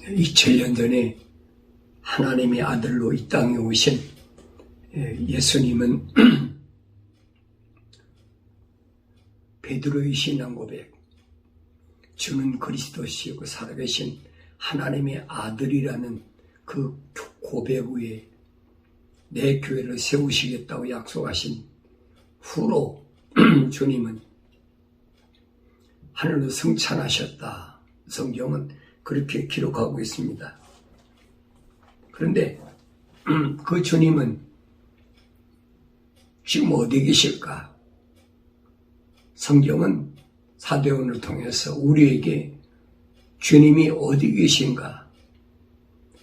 2000년 전에 하나님의 아들로 이 땅에 오신 예수님은 베드로의 신앙 고백, 주는 그리스도시고 살아계신 하나님의 아들이라는 그 고백 위에 내 교회를 세우시겠다고 약속하신 후로 주님은 하늘로 승천하셨다. 성경은 그렇게 기록하고 있습니다. 그런데 그 주님은 지금 어디 계실까? 성경은 사도요한을 통해서 우리에게 주님이 어디 계신가?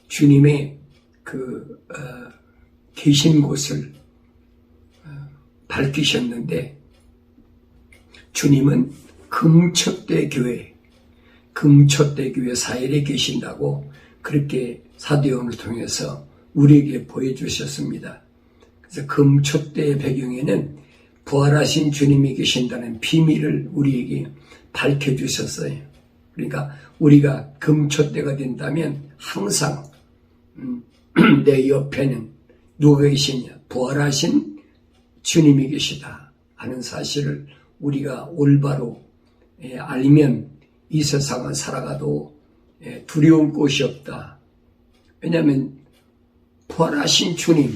주님의 계신 곳을 밝히셨는데, 주님은 금초대 교회 사일에 계신다고 그렇게 사도요한을 통해서 우리에게 보여주셨습니다. 그래서 금초대의 배경에는 부활하신 주님이 계신다는 비밀을 우리에게 밝혀주셨어요. 그러니까 우리가 금초대가 된다면 항상 내 옆에는 누가 계시냐? 부활하신 주님이 계시다 하는 사실을 우리가 올바로 알면 이 세상을 살아가도 두려울 곳이 없다. 왜냐하면 부활하신 주님,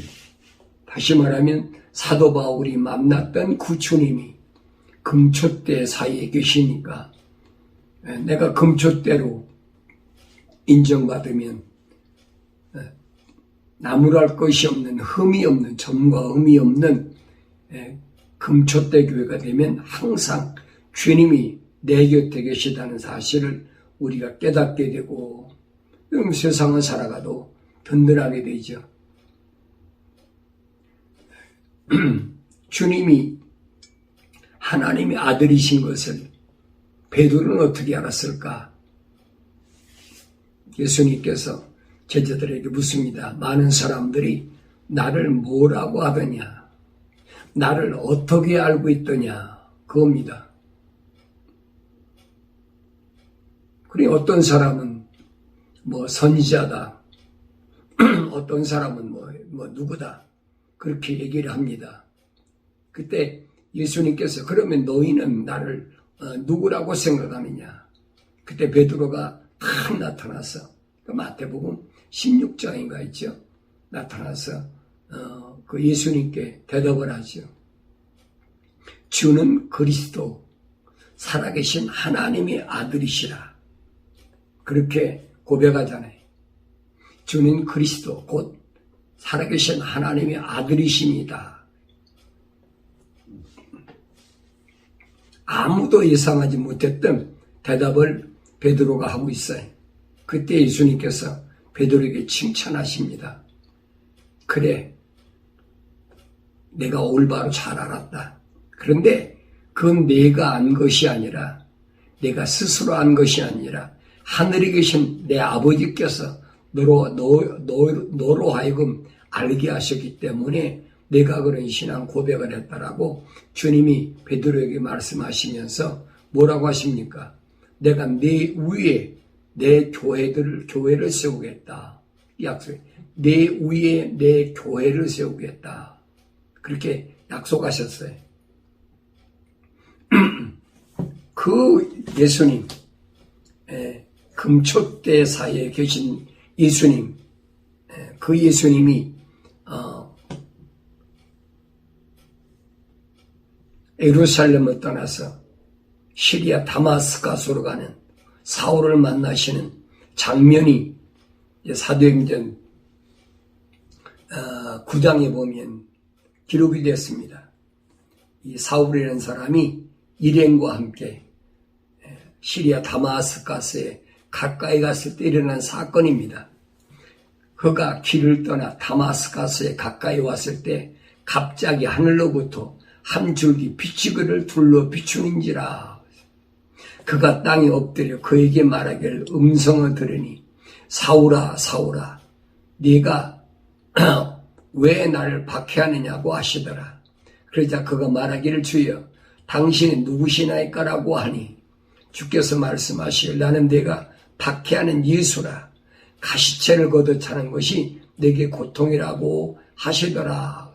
다시 말하면 사도 바울이 만났던 그 주님이 금초대 사이에 계시니까 내가 금초대로 인정받으면 나무랄 것이 없는, 흠이 없는, 점과 흠이 없는 금초대 교회가 되면 항상 주님이 내 곁에 계시다는 사실을 우리가 깨닫게 되고, 세상을 살아가도 든든하게 되죠. 주님이 하나님의 아들이신 것을 베드로는 어떻게 알았을까? 예수님께서 제자들에게 묻습니다. 많은 사람들이 나를 뭐라고 하더냐? 나를 어떻게 알고 있더냐? 그겁니다. 그리고 어떤 사람은 선지자다. 어떤 사람은 누구다. 그렇게 얘기를 합니다. 그때 예수님께서 그러면 너희는 나를 누구라고 생각하느냐? 그때 베드로가 탁 나타나서 마태복음 16장인가 있죠? 나타나서 그 예수님께 대답을 하죠. 주는 그리스도, 살아계신 하나님의 아들이시라. 그렇게 고백하잖아요. 주는 그리스도, 곧 살아계신 하나님의 아들이십니다. 아무도 예상하지 못했던 대답을 베드로가 하고 있어요. 그때 예수님께서 베드로에게 칭찬하십니다. 그래, 내가 올바로 잘 알았다. 그런데 그건 내가 안 것이 아니라, 내가 스스로 안 것이 아니라 하늘에 계신 내 아버지께서 너로 하여금 알게 하셨기 때문에 내가 그런 신앙 고백을 했다라고 주님이 베드로에게 말씀하시면서 뭐라고 하십니까? 내가 내 위에 내 교회를 세우겠다. 약속. 내 위에 내 교회를 세우겠다. 그렇게 약속하셨어요. 그 예수님, 금초대 사이에 계신 예수님, 그 예수님이 예루살렘을 떠나서 시리아 다마스카스로 가는 사울을 만나시는 장면이 사도행전 9장에 보면 기록이 됐습니다. 이 사울이라는 사람이 일행과 함께 시리아 다마스카스에 가까이 갔을 때 일어난 사건입니다. 그가 길을 떠나 다마스카스에 가까이 왔을 때 갑자기 하늘로부터 한 줄기 빛이 그를 둘러 비추는지라. 그가 땅에 엎드려 그에게 말하기를 음성을 들으니 사울아 사울아 네가 왜 나를 박해하느냐고 하시더라. 그러자 그가 말하기를 주여 당신은 누구시나이까라고 하니 주께서 말씀하시길 나는 내가 박해하는 예수라. 가시체를 걷어차는 것이 내게 고통이라고 하시더라.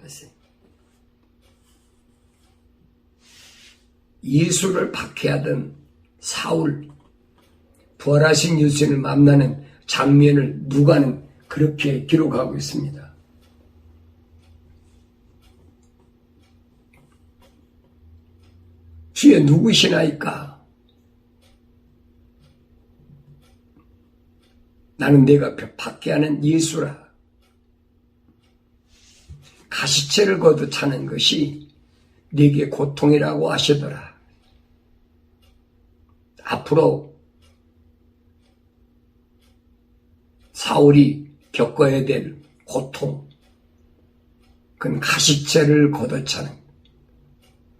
예수를 박해하던 사울, 부활하신 예수님을 만나는 장면을 누가는 그렇게 기록하고 있습니다. 주여 누구시나이까? 나는 내가 박해하는 예수라. 가시체를 걷어차는 것이 네게 고통이라고 하시더라. 앞으로 사울이 겪어야 될 고통, 그건 가시체를 걷어차는,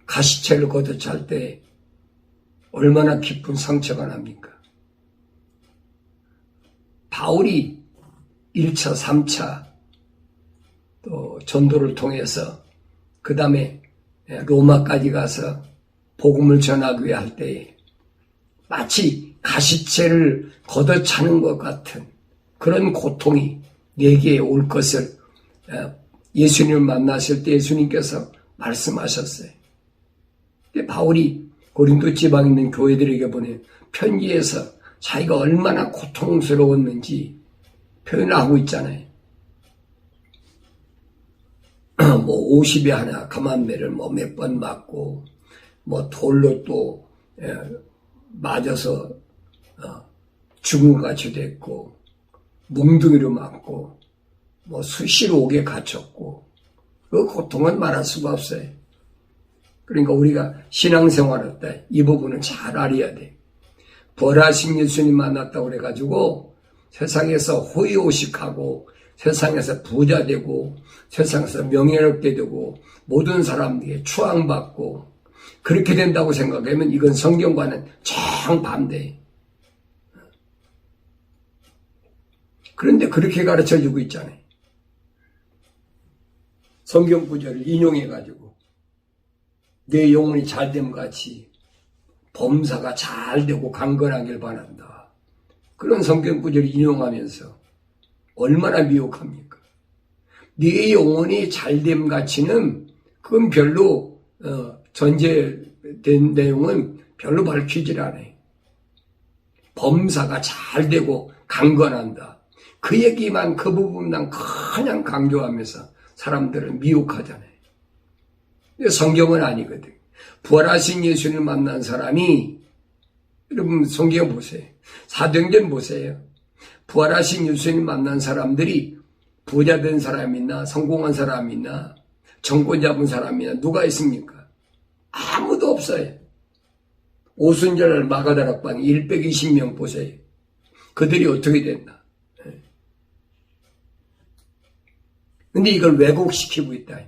가시체를 걷어찰 때 얼마나 깊은 상처가 납니까? 바울이 1차, 3차 또 전도를 통해서 그 다음에 로마까지 가서 복음을 전하기 위해 할 때에 마치 가시체를 걷어차는 것 같은 그런 고통이 내게 올 것을 예수님을 만났을 때 예수님께서 말씀하셨어요. 바울이 고린도 지방에 있는 교회들에게 보낸 편지에서 자기가 얼마나 고통스러웠는지 표현을 하고 있잖아요. 뭐 50에 하나 가만매를 뭐 몇 번 맞고 뭐 돌로 또 맞아서 죽은 것 같이 됐고 뭉둥이로 맞고 뭐 수시로 옥에 갇혔고 그 고통은 말할 수가 없어요. 그러니까 우리가 신앙생활할 때 이 부분은 잘 알아야 돼. 부활하신 예수님 만났다고 그래가지고 세상에서 호의호식하고 세상에서 부자 되고 세상에서 명예롭게 되고 모든 사람들에게 추앙받고 그렇게 된다고 생각하면 이건 성경과는 정반대. 그런데 그렇게 가르쳐주고 있잖아요. 성경 구절을 인용해가지고 내 영혼이 잘됨 같이 범사가 잘 되고 강건하길 바란다. 그런 성경 구절을 인용하면서 얼마나 미혹합니까? 네 영혼이 잘됨 같이는 그건 별로 전제된 내용은 별로 밝히질 않아요. 범사가 잘 되고 강건한다. 그 얘기만 그 부분만 그냥 강조하면서 사람들을 미혹하잖아요. 근데 성경은 아니거든. 부활하신 예수님을 만난 사람이 여러분 성경 보세요. 사도행전 보세요. 부활하신 예수님 만난 사람들이 부자 된 사람이나 성공한 사람이나 정권 잡은 사람이나 누가 있습니까? 아무도 없어요. 오순절 마가다락방 120명 보세요. 그들이 어떻게 됐나? 근데 이걸 왜곡시키고 있다.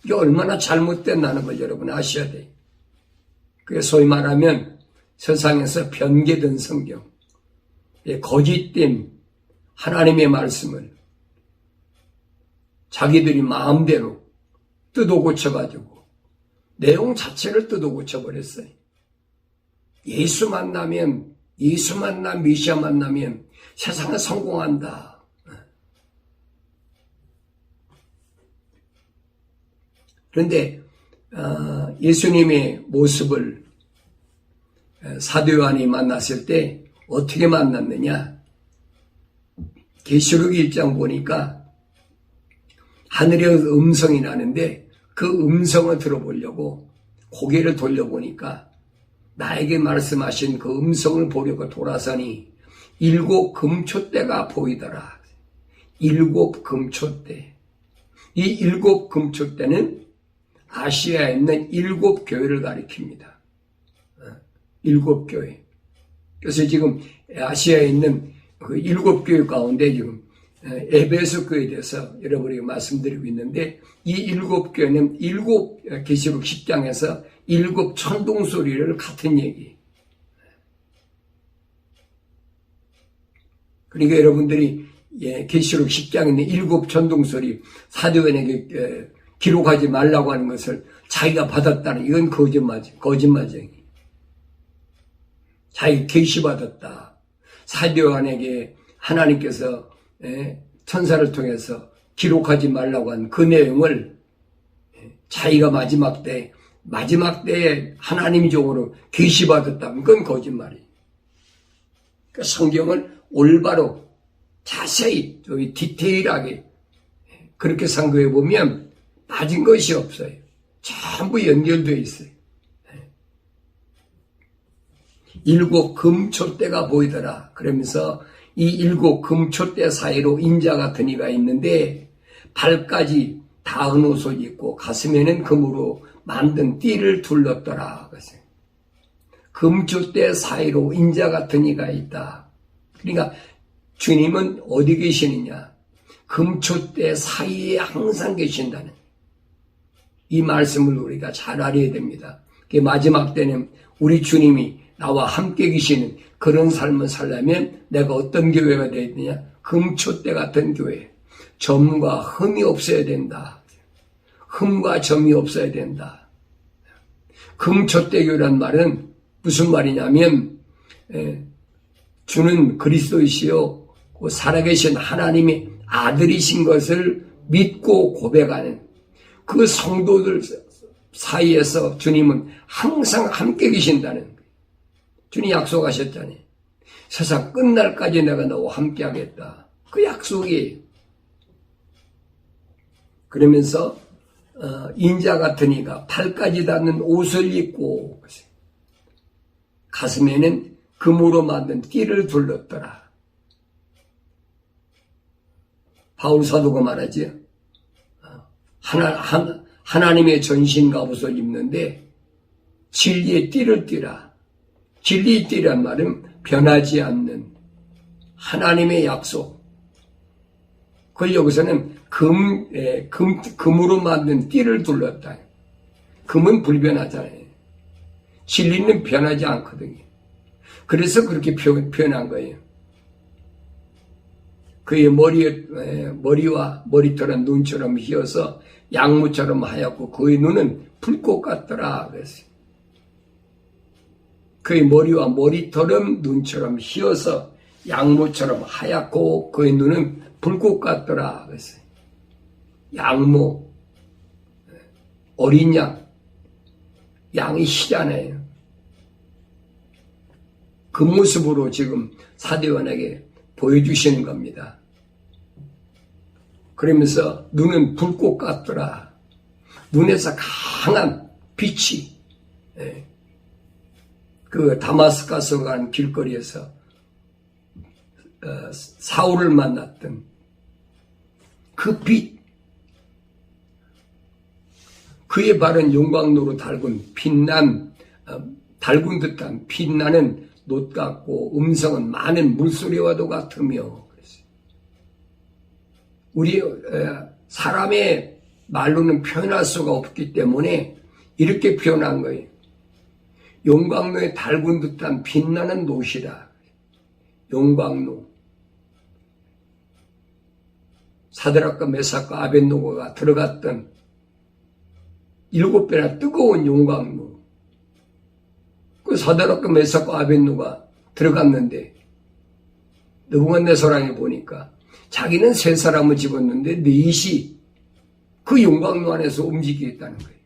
이게 얼마나 잘못됐다는 걸 여러분 아셔야 돼요. 그게 소위 말하면 세상에서 변개된 성경, 거짓된 하나님의 말씀을 자기들이 마음대로 뜯어 고쳐가지고 내용 자체를 뜯어 고쳐버렸어요. 예수 만나면, 예수 만나 메시아 만나면 세상은 성공한다. 그런데 예수님의 모습을 사도 요한이 만났을 때 어떻게 만났느냐? 계시록 1장 보니까 하늘에서 음성이 나는데 그 음성을 들어보려고 고개를 돌려보니까 나에게 말씀하신 그 음성을 보려고 돌아서니 7 금초대가 보이더라. 7 금초대. 이 7 금초대는 아시아에 있는 7 교회를 가리킵니다. 7 교회. 그래서 지금 아시아에 있는 그 7 교회 가운데 지금 에베소 교회에 대해서 여러분에게 말씀드리고 있는데 이 7 교회는 7 계시록 10장에서 7 천둥소리를 같은 얘기. 그러니까 여러분들이 계시록 10장에 있는 7 천둥소리 사도행전에 기록하지 말라고 하는 것을 자기가 받았다는 이건 거짓말이지. 자기 계시받았다. 사도 요한에게 하나님께서 천사를 통해서 기록하지 말라고 한 그 내용을 자기가 마지막 때에 하나님의 종으로 계시받았다면 그건 거짓말이에요. 그러니까 성경을 올바로 자세히 디테일하게 그렇게 상고해 보면 빠진 것이 없어요. 전부 연결되어 있어요. 일곱 금초대가 보이더라. 그러면서 이 일곱 금초대 사이로 인자 같은 이가 있는데 발까지 닿은 옷을 입고 가슴에는 금으로 만든 띠를 둘렀더라. 금초대 사이로 인자 같은 이가 있다. 그러니까 주님은 어디 계시느냐? 금초대 사이에 항상 계신다는 이 말씀을 우리가 잘 알아야 됩니다. 마지막 때는 우리 주님이 나와 함께 계시는 그런 삶을 살려면 내가 어떤 교회가 되어야 되냐? 금초대 같은 교회. 점과 흠이 없어야 된다. 흠과 점이 없어야 된다. 금초대 교회란 말은 무슨 말이냐면 주는 그리스도이시요 살아계신 하나님의 아들이신 것을 믿고 고백하는 그 성도들 사이에서 주님은 항상 함께 계신다는 거예요. 주님 약속하셨잖아요. 세상 끝날까지 내가 너와 함께 하겠다. 그 약속이에요. 그러면서 인자 같은 이가 팔까지 닿는 옷을 입고 가슴에는 금으로 만든 띠를 둘렀더라. 바울 사도가 말하지. 하나님의 전신 갑옷을 입는데 진리의 띠를 띠라. 진리의 띠란 말은 변하지 않는 하나님의 약속. 그걸 여기서는 금으로 만든 띠를 둘렀다. 금은 불변하잖아요. 진리는 변하지 않거든요. 그래서 그렇게 표현한 거예요. 그의 머리와 머리털은 눈처럼 휘어서 양무처럼 하얗고 그의 눈은 불꽃 같더라. 그랬어요. 그의 머리와 머리털은 눈처럼 휘어서 양무처럼 하얗고 그의 눈은 불꽃 같더라. 그랬어요. 양모, 어린 양이 희잖아요. 그 모습으로 지금 사도요한에게 보여주시는 겁니다. 그러면서 눈은 불꽃 같더라. 눈에서 강한 빛이 그 다마스커스 가는 길거리에서 사울을 만났던 그 빛, 그의 발은 용광로로 달군 듯한 빛나는 놋 같고 음성은 많은 물소리와도 같으며, 우리 사람의 말로는 표현할 수가 없기 때문에 이렇게 표현한 거예요. 용광로에 달군 듯한 빛나는 놋이다. 용광로. 사드락과 메삭과 아벳노고가 들어갔던 7배나 뜨거운 용광로. 그 사드락과 메삭과 아벳노고가 들어갔는데 느부갓네살이 보니까 자기는 3사람을 집었는데 4이 그 용광로 안에서 움직이겠다는 거예요.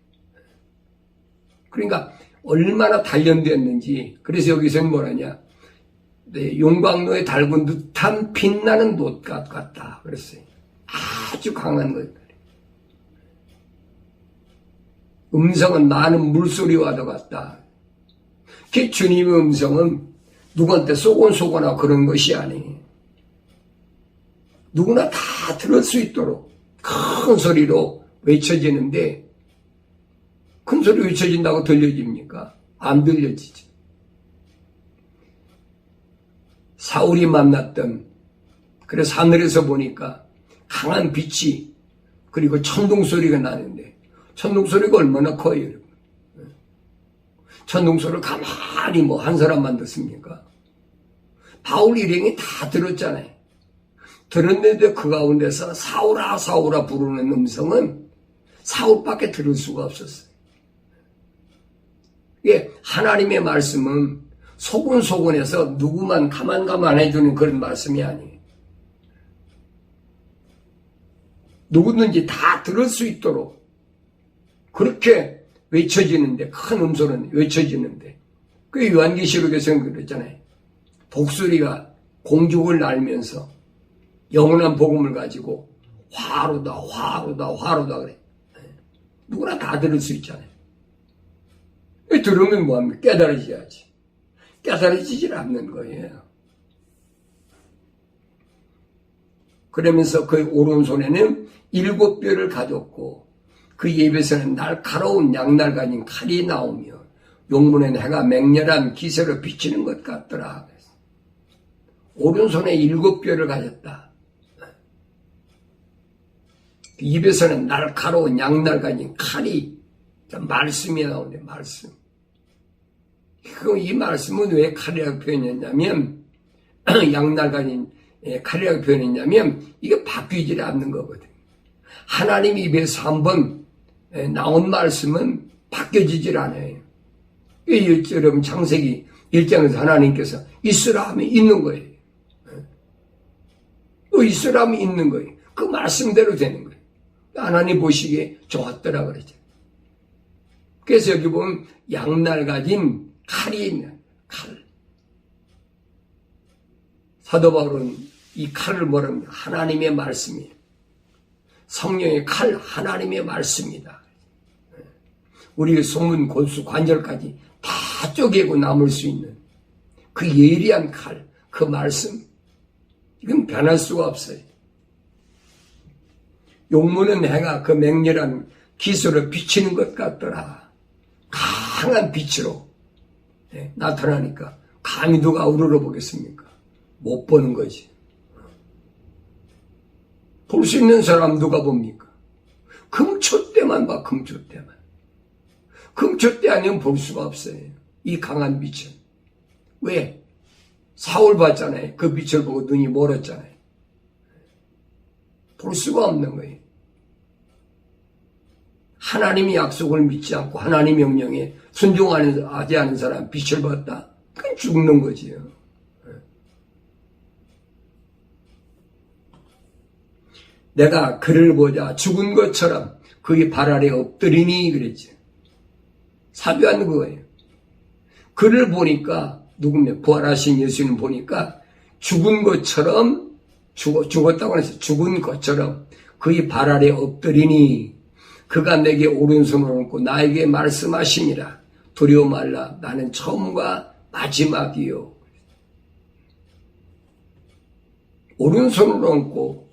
그러니까 얼마나 단련됐는지. 그래서 여기서는 뭐라냐? 용광로에 달군 듯한 빛나는 놋 같다 그랬어요. 아주 강한 것. 음성은 많은 물소리와도 같다. 그 주님의 음성은 누구한테 쏘곤쏘거나 그런 것이 아니에요. 누구나 다 들을 수 있도록 큰 소리로 외쳐지는데, 큰 소리 외쳐진다고 들려집니까? 안 들려지죠. 사울이 만났던, 그래서 하늘에서 보니까 강한 빛이, 그리고 천둥 소리가 나는데, 천둥 소리가 얼마나 커요, 여러분. 천둥 소리를 가만히 한 사람만 듣습니까? 바울 일행이 다 들었잖아요. 들었는데 그 가운데서 사울아 사울아 부르는 음성은 사울밖에 들을 수가 없었어요. 예, 하나님의 말씀은 소곤소곤해서 누구만 가만가만해주는 그런 말씀이 아니에요. 누구든지 다 들을 수 있도록 그렇게 외쳐지는데, 큰 음소는 외쳐지는데, 그 요한계시록에서는 그랬잖아요. 독수리가 공중을 날면서 영원한 복음을 가지고 화로다 화로다 화로다 그래. 누구나 다 들을 수 있잖아요. 들으면 뭐합니까? 깨달아져야지. 깨달아지질 않는 거예요. 그러면서 그 오른손에는 7뼈를 가졌고 그 입에서는 날카로운 양날가진 칼이 나오며 용문에는 해가 맹렬한 기세로 비치는 것 같더라. 오른손에 7뼈를 가졌다. 입에서는 날카로운 양날가진 칼이 말씀이 나오네. 말씀. 그럼 이 말씀은 왜 칼이라고 표현했냐면 양날가진 칼이라고 표현했냐면 이게 바뀌질 않는 거거든. 하나님 입에서 한번 나온 말씀은 바뀌어지질 않아요. 여러분 창세기 1장에서 하나님께서 있으라 하면 있는 거예요. 또 있으라 하면 있는 거예요. 그 말씀대로 되는 거예요. 하나님 보시기에 좋았더라 그러죠. 그래서 여기 보면 양날 가진 칼이 있는 칼. 사도 바울은 이 칼을 뭐라고 합니까? 하나님의 말씀이에요. 성령의 칼, 하나님의 말씀이다. 우리의 소문, 골수, 관절까지 다 쪼개고 남을 수 있는 그 예리한 칼, 그 말씀, 이건 변할 수가 없어요. 용문은 해가 그 맹렬한 기세로 비치는 것 같더라. 강한 빛으로 나타나니까 감히 누가 우러러 보겠습니까? 못 보는 거지. 볼 수 있는 사람 누가 봅니까? 금초 때만 봐, 금초 때만. 금초 때 아니면 볼 수가 없어요. 이 강한 빛은. 왜? 사울 봤잖아요. 그 빛을 보고 눈이 멀었잖아요. 볼 수가 없는 거예요. 하나님의 약속을 믿지 않고 하나님 명령에 순종하지 않은 사람 빛을 봤다? 그건 죽는 거지요. 내가 그를 보자 죽은 것처럼 그의 발 아래 엎드리니 그랬죠. 사교한 거예요. 그를 보니까 누구냐? 부활하신 예수님 보니까 죽은 것처럼 죽었다고 해서 죽은 것처럼 그의 발 아래 엎드리니 그가 내게 오른손을 얹고 나에게 말씀하시니라. 두려워 말라. 나는 처음과 마지막이요. 오른손을 얹고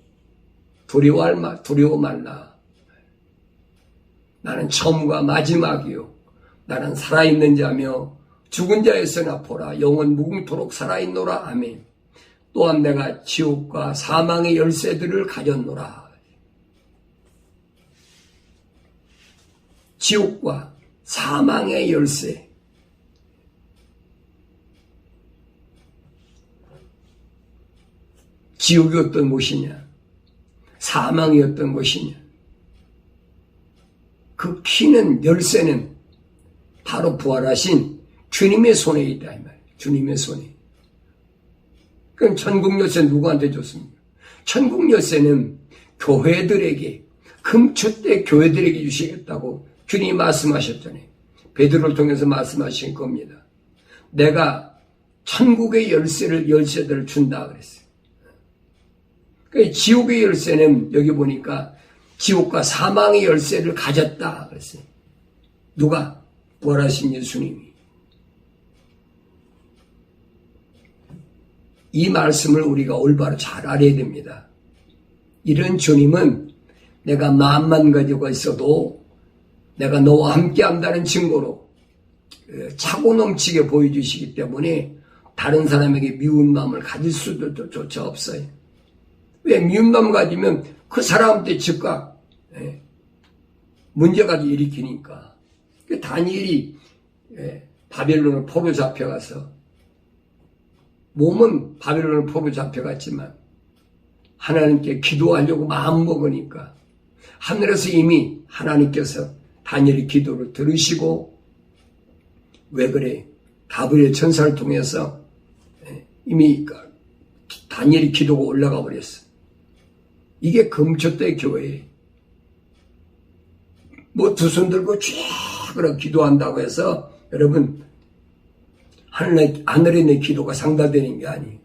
두려워 말라. 나는 처음과 마지막이요. 나는 살아있는 자며 죽은 자에서나 보라. 영원 무궁토록 살아있노라. 아멘. 또한 내가 지옥과 사망의 열쇠들을 가졌노라. 지옥과 사망의 열쇠. 지옥이 어떤 곳이냐? 사망이 어떤 곳이냐? 그 키는 열쇠는 바로 부활하신 주님의 손에 있다 이 말이에요. 주님의 손에. 그럼 천국 열쇠는 누구한테 줬습니까? 천국 열쇠는 교회들에게 금초대 교회들에게 주시겠다고 주님이 말씀하셨잖아요. 베드로를 통해서 말씀하신 겁니다. 내가 천국의 열쇠들을 준다 그랬어요. 그러니까 지옥의 열쇠는 여기 보니까 지옥과 사망의 열쇠를 가졌다 그랬어요. 누가? 부활하신 예수님이. 이 말씀을 우리가 올바로 잘 알아야 됩니다. 이런 주님은 내가 마음만 가지고 있어도 내가 너와 함께 한다는 증거로 차고 넘치게 보여주시기 때문에 다른 사람에게 미운 마음을 가질 수도 조차 없어요. 왜? 미운 마음 가지면 그 사람한테 즉각 문제가 일으키니까. 다니엘이 바벨론을 포로 잡혀가서 몸은 바벨론을 포로 잡혀갔지만 하나님께 기도하려고 마음 먹으니까 하늘에서 이미 하나님께서 다니엘의 기도를 들으시고 왜 그래? 가브리엘 천사를 통해서 이미 다니엘이 기도가 올라가 버렸어. 이게 금초대 교회예요. 뭐 두 손 들고 쫙 그렇게 기도한다고 해서 여러분 하늘에 내 기도가 상달되는 게 아니에요.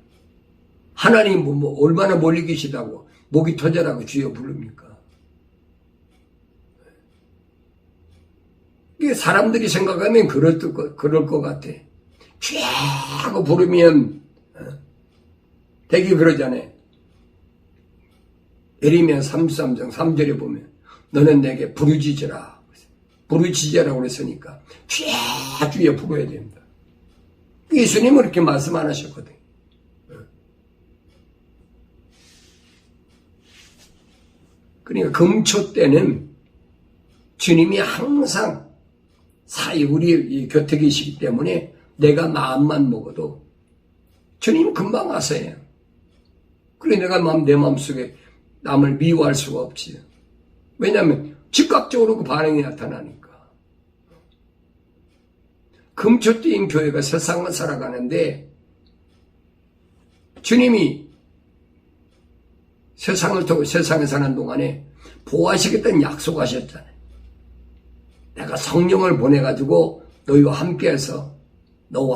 하나님 뭐 얼마나 멀리 계시다고 목이 터져라고 주여 부릅니까? 이게 사람들이 생각하면 그럴 것 같아. 쫙 부르면 되게 그러잖아요. 예레미야 33장 3절에 보면 너는 내게 부르짖으라. 부르짖으라고 그랬으니까 쫙 주여 부르어야 됩니다. 예수님은 그렇게 말씀 안 하셨거든요. 그러니까 금초 때는 주님이 항상 사이 우리 곁에 계시기 때문에 내가 마음만 먹어도 주님 금방 하세요. 그래 내가 내 마음속에 남을 미워할 수가 없지. 왜냐하면 즉각적으로 그 반응이 나타나니까. 금초대인 교회가 세상을 살아가는데 주님이 세상에 사는 동안에 보호하시겠다는 약속하셨잖아요. 내가 성령을 보내가지고 너와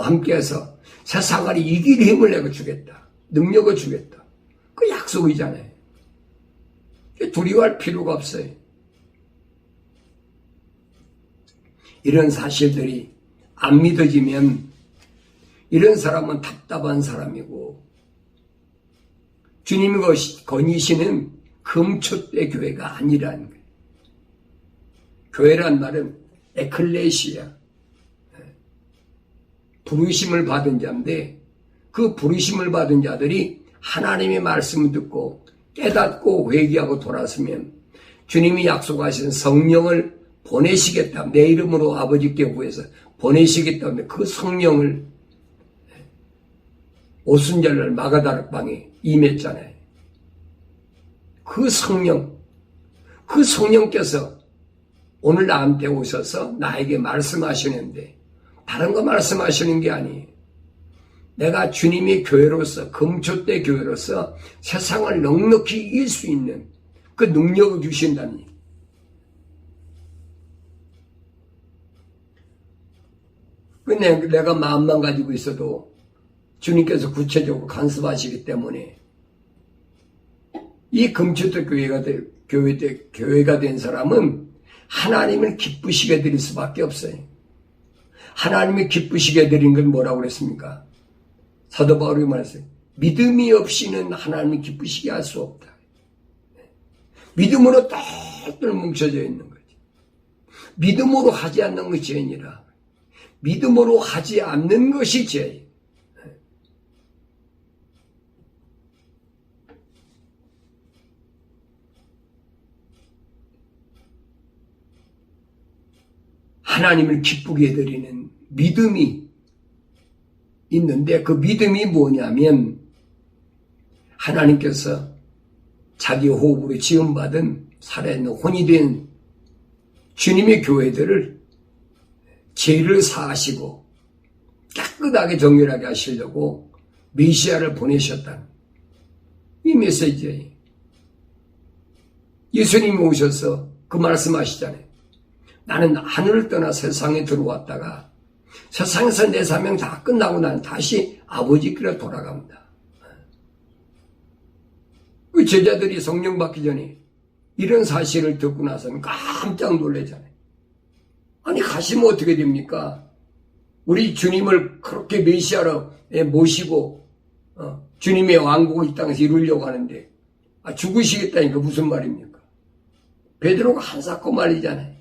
함께해서 세상을 이길 힘을 내가 주겠다. 능력을 주겠다. 그 약속이잖아요. 두려워할 필요가 없어요. 이런 사실들이 안 믿어지면 이런 사람은 답답한 사람이고 주님이 거니시는 금초대 교회가 아니라는 거예요. 교회란 말은 에클레시아, 부르심을 받은 자인데 그 부르심을 받은 자들이 하나님의 말씀을 듣고 깨닫고 회개하고 돌아서면 주님이 약속하신 성령을 보내시겠다. 내 이름으로 아버지께 구해서 보내시겠다는데 그 성령을 오순절날 마가다락방에 임했잖아요. 그 성령께서 오늘 나한테 오셔서 나에게 말씀하시는데 다른 거 말씀하시는 게 아니에요. 내가 주님의 교회로서 금초대 교회로서 세상을 넉넉히 이길 수 있는 그 능력을 주신다는 얘기예요. 내가 마음만 가지고 있어도 주님께서 구체적으로 간섭하시기 때문에 이 금초대 교회가 된 사람은 하나님을 기쁘시게 드릴 수밖에 없어요. 하나님이 기쁘시게 드린 건 뭐라고 그랬습니까? 사도 바울이 말했어요. 믿음이 없이는 하나님이 기쁘시게 할 수 없다. 믿음으로 똘똘 뭉쳐져 있는 거지. 믿음으로 하지 않는 것이 죄니라. 믿음으로 하지 않는 것이 죄. 하나님을 기쁘게 해드리는 믿음이 있는데 그 믿음이 뭐냐면 하나님께서 자기 호흡으로 지음받은 살아있는 혼이 된 주님의 교회들을 죄를 사하시고 깨끗하게 정결하게 하시려고 메시아를 보내셨다는 이 메시지예요. 예수님이 오셔서 그 말씀하시잖아요. 나는 하늘을 떠나 세상에 들어왔다가 세상에서 내 사명 다 끝나고 나는 다시 아버지께로 돌아갑니다. 그 제자들이 성령 받기 전에 이런 사실을 듣고 나서는 깜짝 놀라잖아요. 아니 가시면 어떻게 됩니까? 우리 주님을 그렇게 메시아로 모시고 주님의 왕국을 이 땅에서 이루려고 하는데 죽으시겠다니까 무슨 말입니까? 베드로가 한사코 말이잖아요.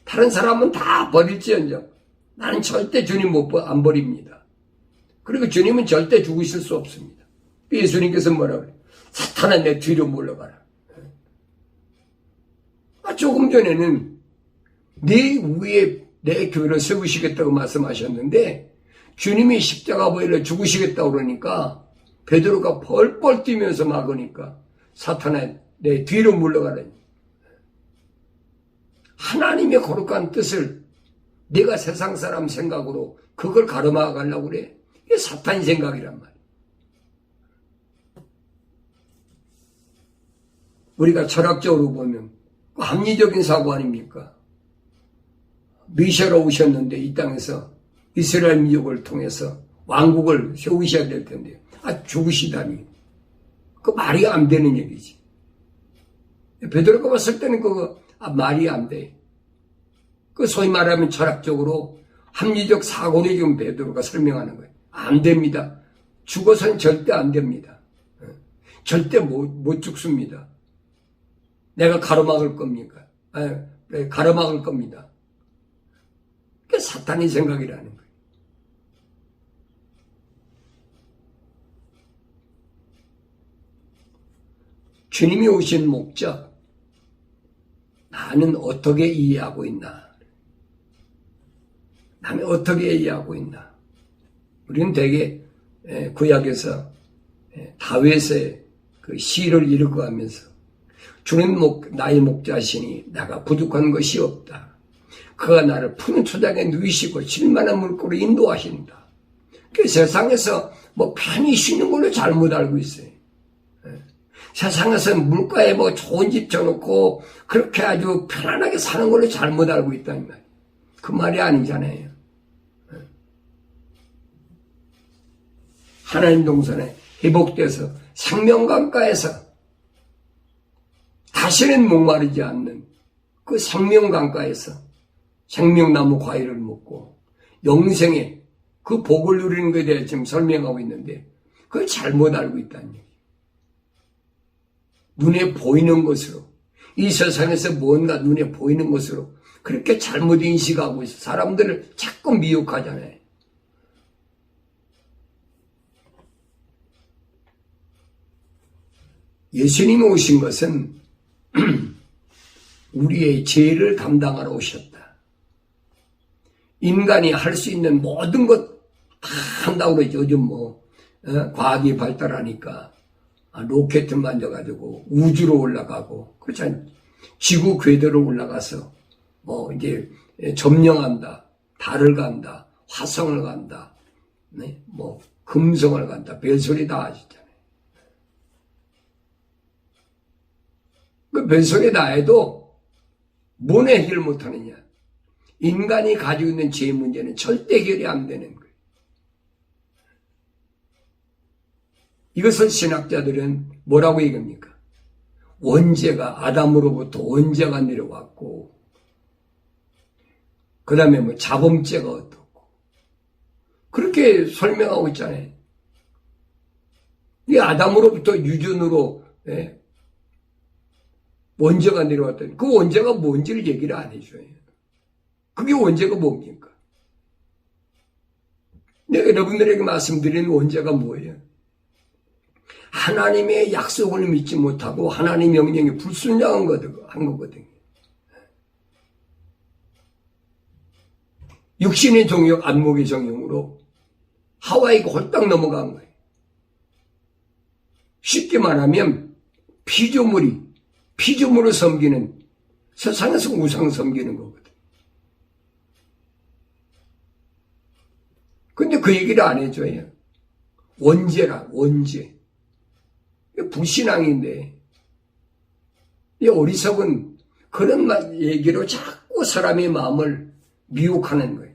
다른 사람은 다 버릴지언정 나는 절대 주님 안 버립니다. 그리고 주님은 절대 죽으실 수 없습니다. 예수님께서 뭐라고 그래요? 사탄아 내 뒤로 물러가라. 조금 전에는 내 위에 내 교회를 세우시겠다고 말씀하셨는데 주님이 십자가 보혈로 죽으시겠다고 그러니까 베드로가 벌벌 뛰면서 막으니까 사탄아 내 뒤로 물러가라. 하나님의 거룩한 뜻을 내가 세상 사람 생각으로 그걸 가로막아 가려고 그래. 이게 사탄 생각이란 말이야. 우리가 철학적으로 보면 합리적인 사고 아닙니까? 메시아가 오셨는데 이 땅에서 이스라엘 민족을 통해서 왕국을 세우셔야 될 텐데 죽으시다니. 그 말이 안 되는 얘기지. 베드로가 봤을 때는 그거 말이 안 돼. 그 소위 말하면 철학적으로 합리적 사고를 지금 베드로가 설명하는 거예요. 안 됩니다. 죽어서는 절대 안 됩니다. 절대 못 죽습니다. 내가 가로막을 겁니까? 가로막을 겁니다. 그게 사탄의 생각이라는 거예요. 주님이 오신 목적, 나는 어떻게 이해하고 있나? 나는 어떻게 이해하고 있나? 우리는 되게 구약에서 다윗의 그 시를 읽어가면서 주는 나의 목자시니 내가 부족한 것이 없다. 그가 나를 푸른 초장에 누이시고 쉴만한 물고로 인도하신다. 그 세상에서 편히 쉬는 걸로 잘못 알고 있어요. 세상에서는 물가에 좋은 집 져놓고 그렇게 아주 편안하게 사는 걸로 잘못 알고 있다는 말이에요. 그 말이 아니잖아요. 하나님 동산에 회복돼서 생명강가에서 다시는 목마르지 않는 그 생명강가에서 생명나무 과일을 먹고 영생의 그 복을 누리는 것에 대해 지금 설명하고 있는데 그걸 잘못 알고 있다는 얘기예요. 눈에 보이는 것으로, 이 세상에서 뭔가 눈에 보이는 것으로 그렇게 잘못 인식하고 있어. 사람들을 자꾸 미혹하잖아요. 예수님이 오신 것은 우리의 죄를 담당하러 오셨다. 인간이 할 수 있는 모든 것 다 한다고 그러죠. 요즘 과학이 발달하니까 로켓을 만져가지고 우주로 올라가고, 그렇잖아요. 지구 궤도로 올라가서 이제 점령한다, 달을 간다, 화성을 간다, 네? 금성을 간다, 별소리 다 하시잖아요. 그 별소리 다 해도 뭔 해결 못하느냐? 인간이 가지고 있는 죄 문제는 절대 해결이 안 되는 거예요. 이것을 신학자들은 뭐라고 얘기합니까? 원죄가 아담으로부터 원죄가 내려왔고, 그 다음에 자범죄가 어떻고, 그렇게 설명하고 있잖아요. 이 아담으로부터 유전으로 원죄가 내려왔더니 그 원죄가 뭔지를 얘기를 안 해줘요. 그게 원죄가 뭡니까? 내가 여러분들에게 말씀드리는 원죄가 뭐예요? 하나님의 약속을 믿지 못하고 하나님의 명령에 불순종한 거거든요. 육신의 정욕, 안목의 정욕으로 하와이가 홀딱 넘어간 거예요. 쉽게 말하면 피조물을 섬기는, 세상에서 우상 섬기는 거거든. 근데 그 얘기를 안 해줘요. 원죄라, 원죄. 불신앙인데, 이 어리석은 그런 얘기로 자꾸 사람의 마음을 미혹하는 거예요.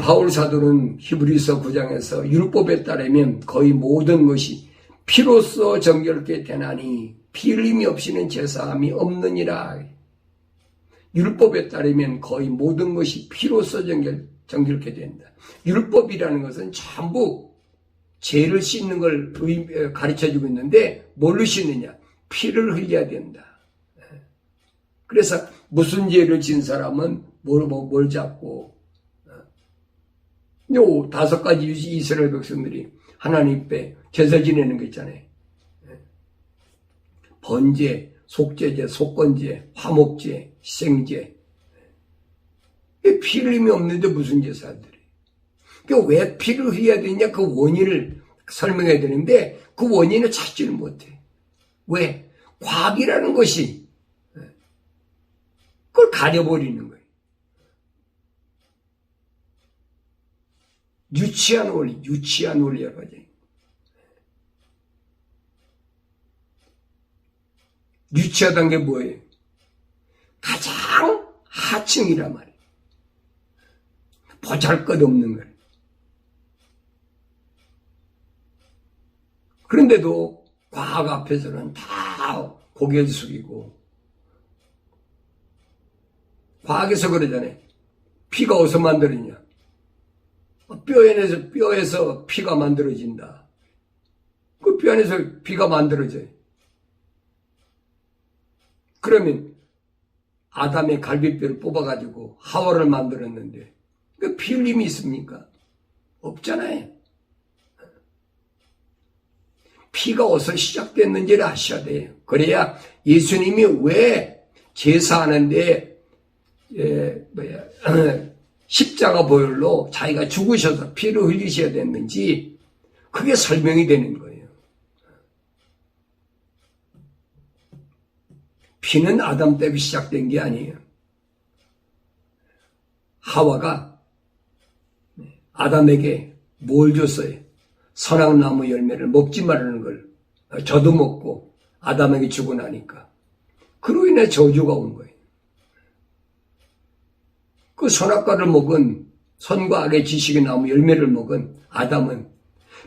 바울 사도는 히브리서 9장에서 율법에 따르면 거의 모든 것이 피로써 정결케 되나니 피 흘림이 없이는 제사함이 없느니라. 율법에 따르면 거의 모든 것이 피로써 정결케 된다. 율법이라는 것은 전부 죄를 씻는 걸 가르쳐주고 있는데 뭘로 씻느냐? 피를 흘려야 된다. 그래서 무슨 죄를 진 사람은 뭘 잡고, 요 5가지 이스라엘 백성들이 하나님 앞에 제사 지내는 거 있잖아요. 번제, 속죄제, 속건제, 화목제, 희생제. 피 흘림이 없는데 무슨 제사들이? 그러니까 왜 피를 흘려야 되냐? 그 원인을 설명해야 되는데 그 원인을 찾지를 못해. 왜? 과학이라는 것이 그걸 가려버리는 거예요. 유치한 원리 여러 가지. 유치하다는 게 뭐예요? 가장 하층이란 말이에요. 보잘것없는 거예요. 그런데도 과학 앞에서는 다 고개를 숙이고, 과학에서 그러잖아요. 피가 어디서 만들어지냐? 뼈에서 피가 만들어진다. 그 뼈 안에서 피가 만들어져요. 그러면 아담의 갈비뼈를 뽑아가지고 하와를 만들었는데 그 피 흘림이 있습니까? 없잖아요. 피가 어디서 시작됐는지를 아셔야 돼요. 그래야 예수님이 왜 제사하는데 십자가 보혈로 자기가 죽으셔서 피를 흘리셔야 됐는지 그게 설명이 되는 거예요. 피는 아담 때부터 시작된 게 아니에요. 하와가 아담에게 뭘 줬어요? 선악나무 열매를 먹지 말라는 걸 저도 먹고 아담에게 주고 나니까 그로 인해 저주가 온 거예요. 그 선악과를 먹은 선과 악의 지식의 나무 열매를 먹은 아담은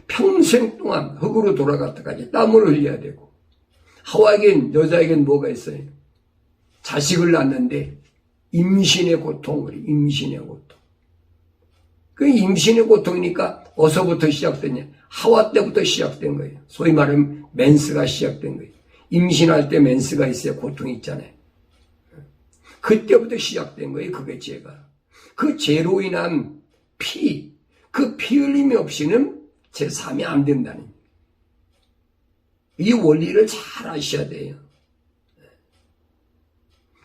평생 동안 흙으로 돌아갈 때까지 땀을 흘려야 되고, 하와에겐 여자에겐 뭐가 있어요? 자식을 낳는데 임신의 고통, 임신의 고통. 그 임신의 고통이니까 어디서부터 시작되냐? 하와 때부터 시작된 거예요. 소위 말하면 맨스가 시작된 거예요. 임신할 때 맨스가 있어야 고통이 있잖아요. 그때부터 시작된 거예요. 그게 죄가. 그 죄로 인한 그 피 흘림이 없이는 제3이 안 된다는 거예요. 이 원리를 잘 아셔야 돼요.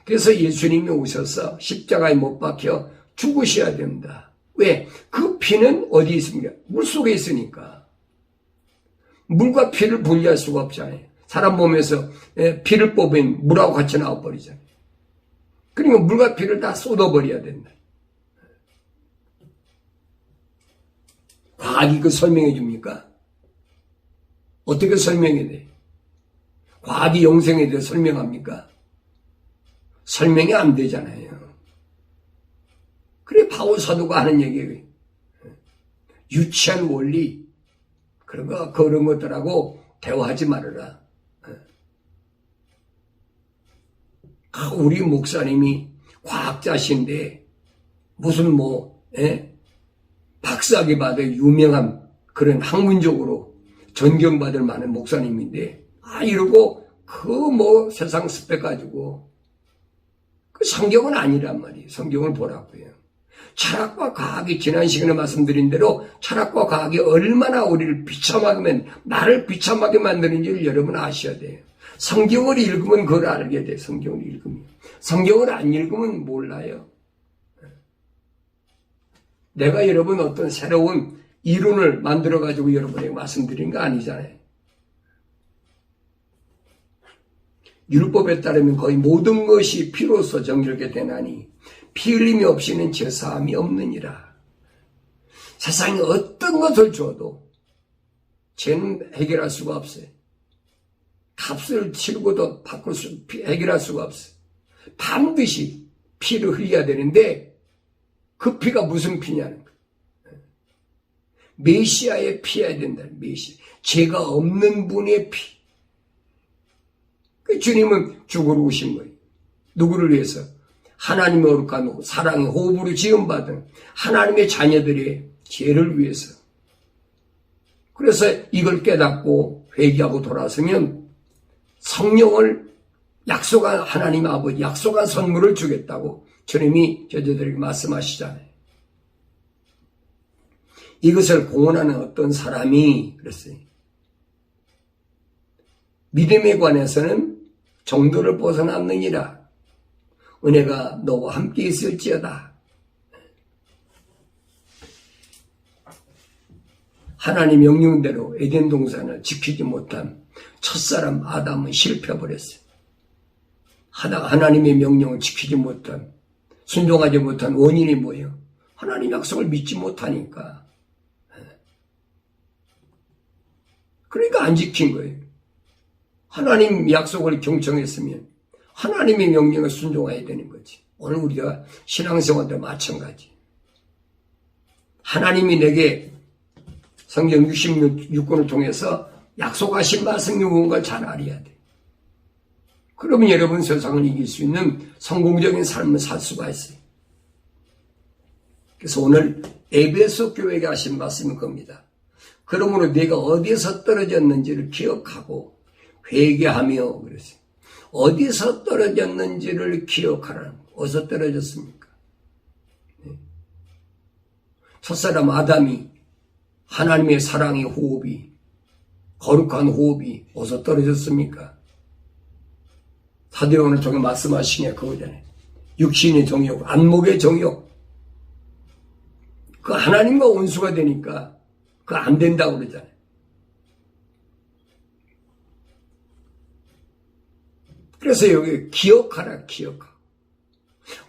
그래서 예수님이 오셔서 십자가에 못 박혀 죽으셔야 된다. 왜? 그 피는 어디 있습니까? 물속에 있으니까. 물과 피를 분리할 수가 없잖아요. 사람 몸에서 피를 뽑으면 물하고 같이 나와버리잖아요. 그러니까 물과 피를 다 쏟아버려야 된다. 과학이 그 설명해 줍니까? 어떻게 설명해야 돼? 과학이 영생에 대해 설명합니까? 설명이 안 되잖아요. 그래 바울 사도가 하는 얘기예요. 유치한 원리 그런 것들하고 대화하지 말아라. 우리 목사님이 과학자신데 무슨 박사학위 받아 유명한 그런 학문적으로 존경받을 만한 목사님인데 이러고 세상 스펙 가지고 그 성경은 아니란 말이에요. 성경을 보라고요. 철학과 과학이 지난 시간에 말씀드린 대로 철학과 과학이 얼마나 우리를 비참하게 나를 비참하게 만드는지를 여러분 아셔야 돼요. 성경을 읽으면 그걸 알게 돼. 성경을 읽으면. 성경을 안 읽으면 몰라요. 내가 여러분 어떤 새로운 이론을 만들어가지고 여러분에게 말씀드린 거 아니잖아요. 율법에 따르면 거의 모든 것이 피로서 정결게 되나니 피 흘림이 없이는 죄사함이 없느니라. 세상에 어떤 것을 줘도 죄는 해결할 수가 없어요. 값을 치르고도 해결할 수가 없어요. 반드시 피를 흘려야 되는데 그 피가 무슨 피냐는 거예요. 메시아의 피여야 된다. 메시아. 죄가 없는 분의 피. 그 주님은 죽으러 오신 거예요. 누구를 위해서? 하나님의 거룩한 사랑의 호흡으로 지음받은 하나님의 자녀들의 죄를 위해서. 그래서 이걸 깨닫고 회개하고 돌아서면 성령을 약속한 하나님 아버지 약속한 선물을 주겠다고 주님이 저들에게 말씀하시잖아요. 이것을 공언하는 어떤 사람이 그랬어요. 믿음에 관해서는 정도를 벗어났느니라. 은혜가 너와 함께 있을지어다. 하나님 명령대로 에덴 동산을 지키지 못한 첫사람 아담은 실패해버렸어요. 하나님의 명령을 지키지 못한, 순종하지 못한 원인이 뭐예요? 하나님 약속을 믿지 못하니까. 그러니까 안 지킨 거예요. 하나님 약속을 경청했으면 하나님의 명령을 순종해야 되는 거지. 오늘 우리가 신앙생활도 마찬가지. 하나님이 내게 성경 66권을 통해서 약속하신 말씀이 무언가를 잘 알아야 돼. 그러면 여러분 세상을 이길 수 있는 성공적인 삶을 살 수가 있어요. 그래서 오늘 에베소 교회가 하신 말씀은 겁니다. 그러므로 내가 어디서 떨어졌는지를 기억하고 회개하며 그랬어요. 어디서 떨어졌는지를 기억하라는 거예요. 어디서 떨어졌습니까? 첫사람 아담이 하나님의 사랑의 호흡이 거룩한 호흡이 어디서 떨어졌습니까? 사도요한을 통해 말씀하신 게 그거잖아요. 육신의 정욕, 안목의 정욕. 그 하나님과 원수가 되니까 그거 안 된다고 그러잖아요. 그래서 여기 기억하라, 기억하라.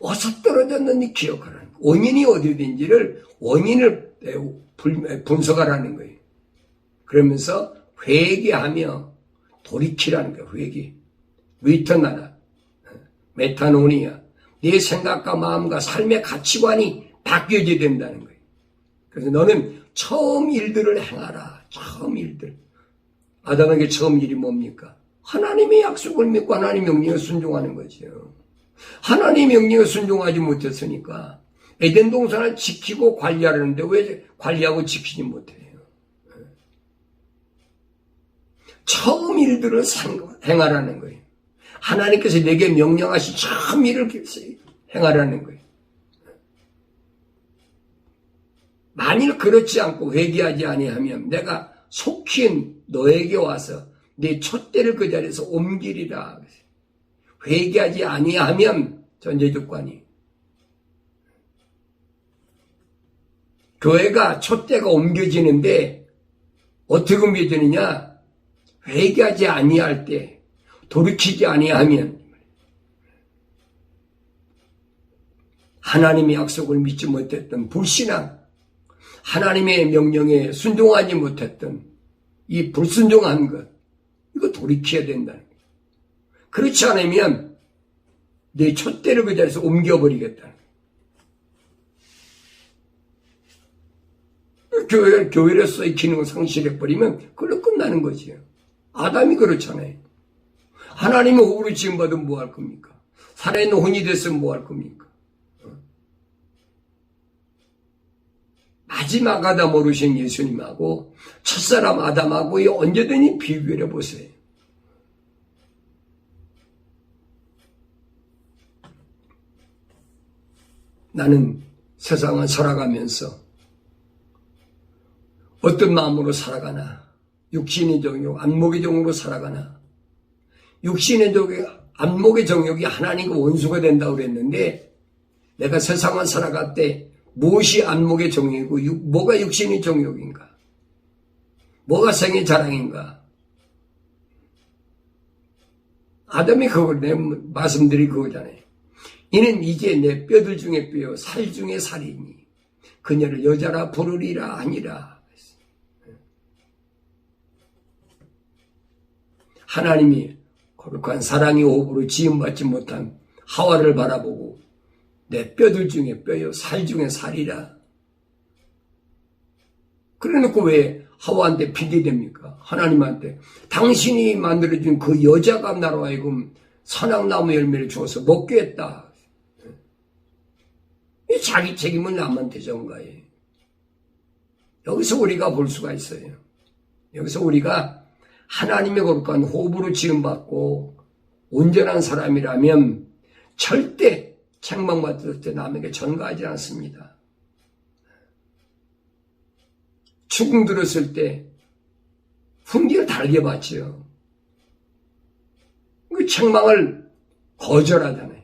어디서 떨어졌는지 기억하라는 거예요. 원인이 어디든지를 원인을 분석하라는 거예요. 그러면서 회개하며 돌이키라는 거예요. 회개. 리턴하라. 메타노니아. 네 생각과 마음과 삶의 가치관이 바뀌어져야 된다는 거예요. 그래서 너는 처음 일들을 행하라. 처음 일들. 아담에게 처음 일이 뭡니까? 하나님의 약속을 믿고 하나님의 명령에 순종하는 거죠. 하나님의 명령에 순종하지 못했으니까 에덴 동산을 지키고 관리하려는데 왜 관리하고 지키지 못해요? 처음 일들을 행하라는 거예요. 하나님께서 내게 명령하신 처음 일을 행하라는 거예요. 만일 그렇지 않고 회개하지 아니하면 내가 속히 너에게 와서 네 촛대를 그 자리에서 옮기리라. 회개하지 아니하면 전제조건이 교회가 촛대가 옮겨지는데 어떻게 옮겨지느냐? 회개하지 아니할 때 돌이키지 아니하면 하나님의 약속을 믿지 못했던 불신앙, 하나님의 명령에 순종하지 못했던 이 불순종한 것, 이거 돌이켜야 된다는 거예요. 그렇지 않으면 내 촛대를 그 자리에서 옮겨버리겠다는 거예요. 교회로서의 기능을 상실해버리면 그걸로 끝나는 거지요. 아담이 그렇잖아요. 하나님의 호흡으로 지음받으면 뭐 할 겁니까? 살아있는 혼이 됐으면 뭐 할 겁니까? 마지막 아담 어르신 예수님하고 첫사람 아담하고 언제든지 비교를 해보세요. 나는 세상을 살아가면서 어떤 마음으로 살아가나? 육신의 정욕, 안목의 정욕으로 살아가나? 육신의 정욕, 안목의 정욕이 하나님과 원수가 된다고 그랬는데 내가 세상을 살아갈 때 무엇이 안목의 정욕이고 뭐가 육신의 정욕인가? 뭐가 생의 자랑인가? 아담이 그걸 내 말씀드린 그거잖아요. 이는 이제 내 뼈들 중에 뼈요 살 중에 살이니 그녀를 여자라 부르리라 하니라. 하나님이 거룩한 사랑의 호흡으로 지음받지 못한 하와를 바라보고 내 뼈들 중에 뼈요 살 중에 살이라. 그래놓고 왜 하와한테 핑계댑니까? 하나님한테 당신이 만들어준 그 여자가 나로 하여금 선악나무 열매를 주어서 먹게 했다. 자기 책임을 남한테 전 거예요. 여기서 우리가 볼 수가 있어요. 여기서 우리가 하나님의 거룩한 호흡으로 지음받고 온전한 사람이라면 절대 책망받을 때 남에게 전가하지 않습니다. 죽음 들었을 때 훈계를 달게 받죠. 그 책망을 거절하잖아요.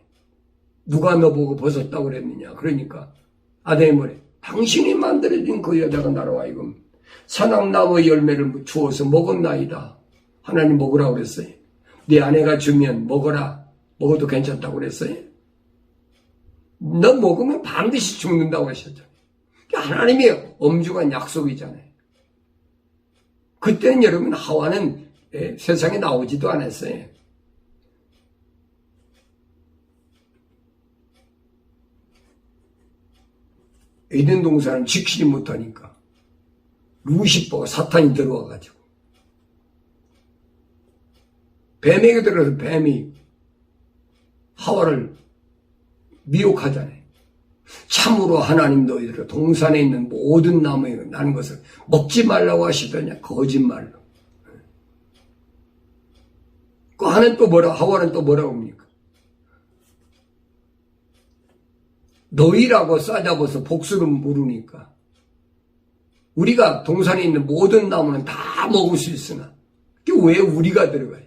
누가 너보고 벗었다고 그랬느냐. 그러니까 아담이 뭐래? 당신이 만들어준 그 여자가 나로 하여금 선악나무의 열매를 주어서 먹었나이다. 하나님 먹으라고 그랬어요. 네 아내가 주면 먹어라. 먹어도 괜찮다고 그랬어요. 너 먹으면 반드시 죽는다고 하셨죠. 하나님의 엄중한 약속이잖아요. 그때는 여러분 하와는 세상에 나오지도 않았어요. 에덴 동산을 지키지 못하니까 루시퍼가 사탄이 들어와가지고 뱀에게 들어서 뱀이 하와를 미혹하잖아요. 참으로 하나님 너희들은 동산에 있는 모든 나무에 나는 것을 먹지 말라고 하시더냐. 거짓말로. 그 하나는 또 하와는 또 뭐라고 합니까? 너희라고 싸잡아서 복수를 물으니까 우리가 동산에 있는 모든 나무는 다 먹을 수 있으나 왜 우리가 들어가요?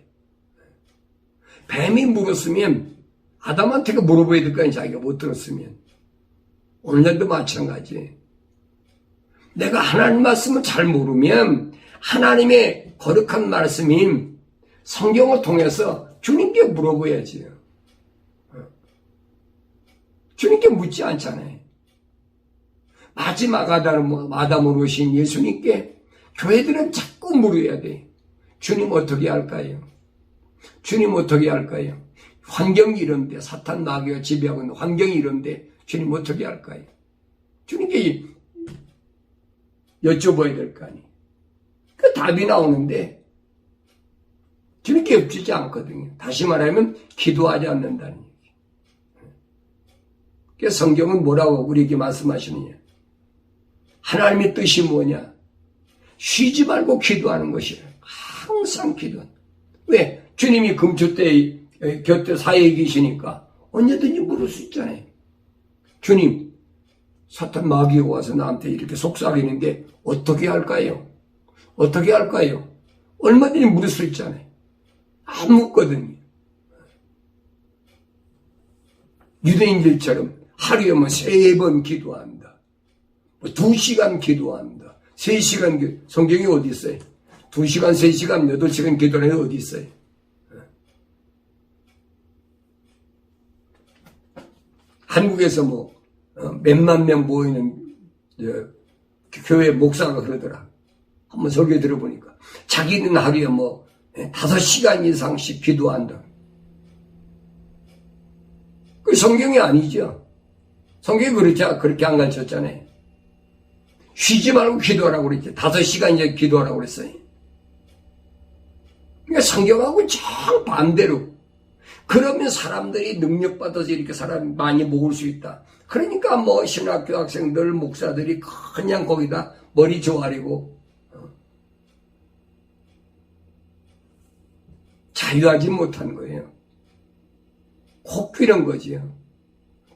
뱀이 물었으면 아담한테가 물어봐야 될 거 아니야. 자기가 못 들었으면. 오늘날도 마찬가지. 내가 하나님 말씀을 잘 모르면 하나님의 거룩한 말씀인 성경을 통해서 주님께 물어봐야지요. 주님께 묻지 않잖아요. 마지막 아담으로 오신 예수님께 교회들은 자꾸 물어야 돼. 주님 어떻게 할까요? 주님 어떻게 할까요? 환경이 이런데 사탄 마귀가 지배하고 있는 환경이 이런데 주님 어떻게 할까요? 주님께 여쭤봐야 될 거 아니에요. 그 답이 나오는데 주님께 여쭙지 않거든요. 다시 말하면 기도하지 않는다는 얘기예요. 그래서 성경은 뭐라고 우리에게 말씀하시느냐? 하나님의 뜻이 뭐냐? 쉬지 말고 기도하는 것이라. 항상 기도하는. 왜? 주님이 금초 때 곁에 사이에 계시니까 언제든지 물을 수 있잖아요. 주님, 사탄 마귀가 와서 나한테 이렇게 속삭이는데 어떻게 할까요? 어떻게 할까요? 얼마든지 물을 수 있잖아요. 안 묻거든요. 유대인들처럼 하루에 3번 기도한다. 2시간 기도한다. 3시간 기도. 성경이 어디 있어요? 2시간, 3시간, 8시간 기도하는 게 어디 있어요? 한국에서 몇만 명 모이는 교회 목사가 그러더라. 한번 설교 들어보니까 자기는 하루에 5시간 이상씩 기도한다. 그 성경이 아니죠. 성경이 그렇게 안 가르쳤잖아요. 쉬지 말고 기도하라고 그랬지. 5시간 이제 기도하라고 그랬어요. 그러니까 성경하고 정반대로. 그러면 사람들이 능력받아서 이렇게 사람 많이 모을 수 있다. 그러니까 신학교 학생들, 목사들이 그냥 거기다 머리 조아리고 자유하지 못한 거예요. 코 피는 거지요.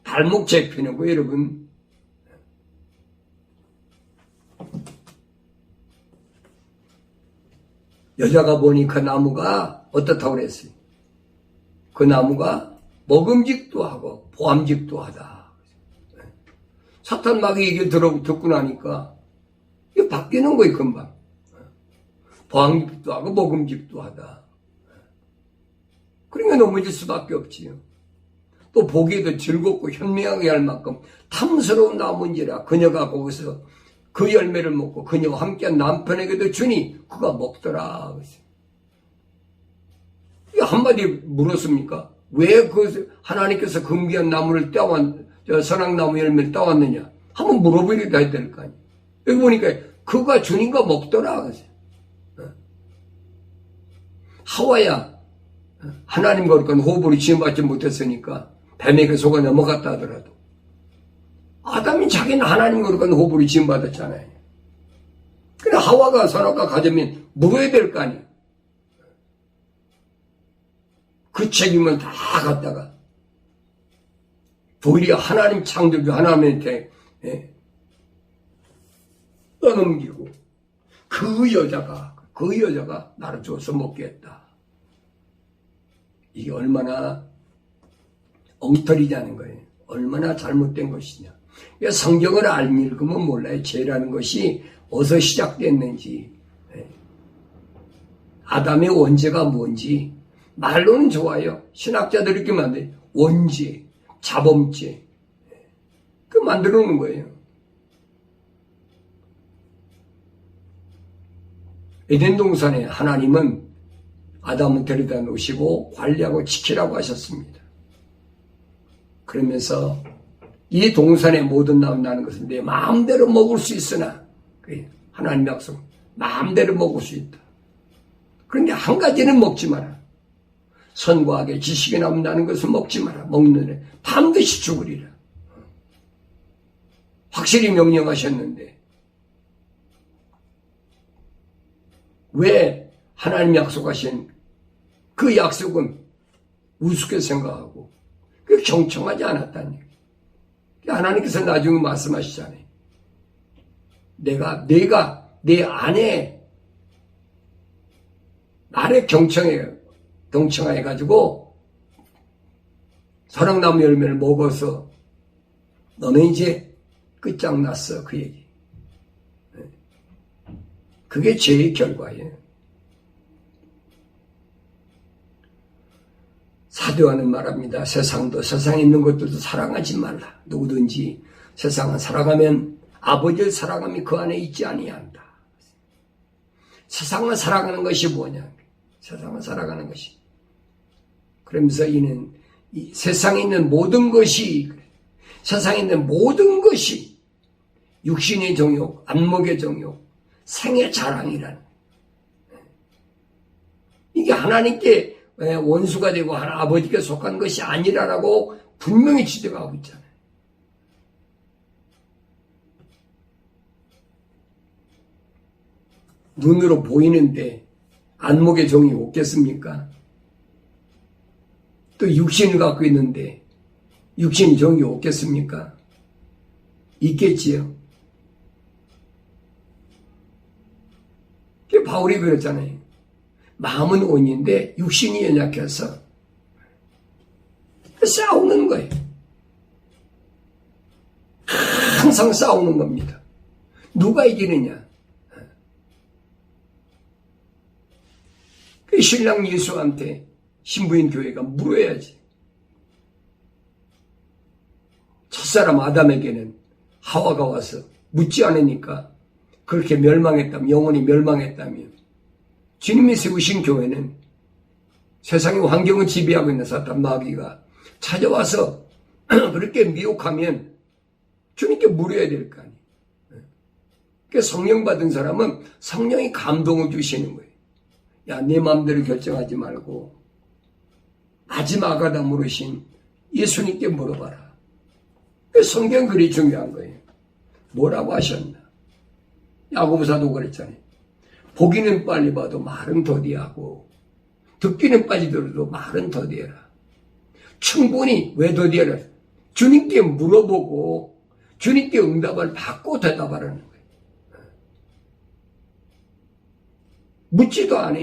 발목 재피는 거 여러분. 여자가 보니 그 나무가 어떻다고 그랬어요? 그 나무가 먹음직도 하고 보암직도 하다. 사탄 마귀 얘기를 듣고 나니까 이게 바뀌는 거예요, 금방. 보암직도 하고 먹음직도 하다. 그러니까 넘어질 수밖에 없지요. 또 보기에도 즐겁고 현명하게 할 만큼 탐스러운 나무인지라 그녀가 거기서 그 열매를 먹고 그녀와 함께한 남편에게도 주니 그가 먹더라. 한마디 물었습니까? 왜 하나님께서 금귀한 나무를 선악나무 열매를 따왔느냐? 한번 물어보기도 해야 될 거 아니에요. 여기 보니까 그가 주님과 먹더라. 하와야 하나님과 그러니까 호흡으로 지음받지 못했으니까 뱀에게 속아 넘어갔다 하더라도 아담이 자기는 하나님과 그러니까 호흡으로 지음받았잖아요. 그래 하와가 선악과 가져면 물어야 될 거 아니에요. 그 책임을 다 갖다가 도리어 하나님 창조주 하나님한테 떠넘기고 그 여자가 나를 줘서 먹겠다. 이게 얼마나 엉터리냐는 거예요. 얼마나 잘못된 것이냐. 성경을 안 읽으면 몰라요. 죄라는 것이 어디서 시작됐는지, 아담의 원죄가 뭔지. 말로는 좋아요. 신학자들이 이렇게 만들어요. 원죄, 자범죄. 그 만들어 놓은 거예요. 에덴 동산에 하나님은 아담을 데려다 놓으시고 관리하고 지키라고 하셨습니다. 그러면서 이 동산의 모든 나무 나는 것은 내 마음대로 먹을 수 있으나, 하나님 약속, 마음대로 먹을 수 있다. 그런데 한 가지는 먹지 마라. 선과 악의 지식이 나온다는 것을 먹지 마라. 먹는 애 반드시 죽으리라. 확실히 명령하셨는데 왜 하나님 약속하신 그 약속은 우습게 생각하고 그 경청하지 않았다는 얘기예요. 하나님께서 나중에 말씀하시잖아요. 내가 내 안에 나를 경청해가지고 사랑나무 열매를 먹어서 너는 이제 끝장났어. 그 얘기. 그게 죄의 결과예요. 사도하는 말합니다. 세상에 있는 것들도 사랑하지 말라. 누구든지 세상을 사랑하면 아버지를 사랑함이 그 안에 있지 아니한다. 세상을 사랑하는 것이 뭐냐? 세상을 살아가는 것이. 그러면서 이는 이 세상에 있는 모든 것이, 세상에 있는 모든 것이 육신의 정욕, 안목의 정욕, 생의 자랑이라는. 이게 하나님께 원수가 되고 아버지께 속한 것이 아니라라고 분명히 지적하고 있잖아요. 눈으로 보이는데 안목의 정이 없겠습니까? 또 육신을 갖고 있는데 육신의 정이 없겠습니까? 있겠지요. 바울이 그랬잖아요. 마음은 온인데 육신이 연약해서 싸우는 거예요. 항상 싸우는 겁니다. 누가 이기느냐? 그 신랑 예수한테 신부인 교회가 물어야지. 첫사람 아담에게는 하와가 와서 묻지 않으니까 그렇게 멸망했다면, 영혼이 멸망했다면, 주님이 세우신 교회는 세상의 환경을 지배하고 있는 사탄 마귀가 찾아와서 그렇게 미혹하면 주님께 물어야 될 거 아니에요. 그러니까 성령 받은 사람은 성령이 감동을 주시는 거예요. 야, 내 마음대로 결정하지 말고 마지막 아담으로 오신 예수님께 물어봐라. 성경 글이 중요한 거예요. 뭐라고 하셨나? 야고보사도 그랬잖아요. 보기는 빨리 봐도 말은 더디하고 듣기는 빨리 들어도 말은 더디해라. 충분히 왜 더디해라? 주님께 물어보고 주님께 응답을 받고 대답하라는 거예요. 묻지도 않아.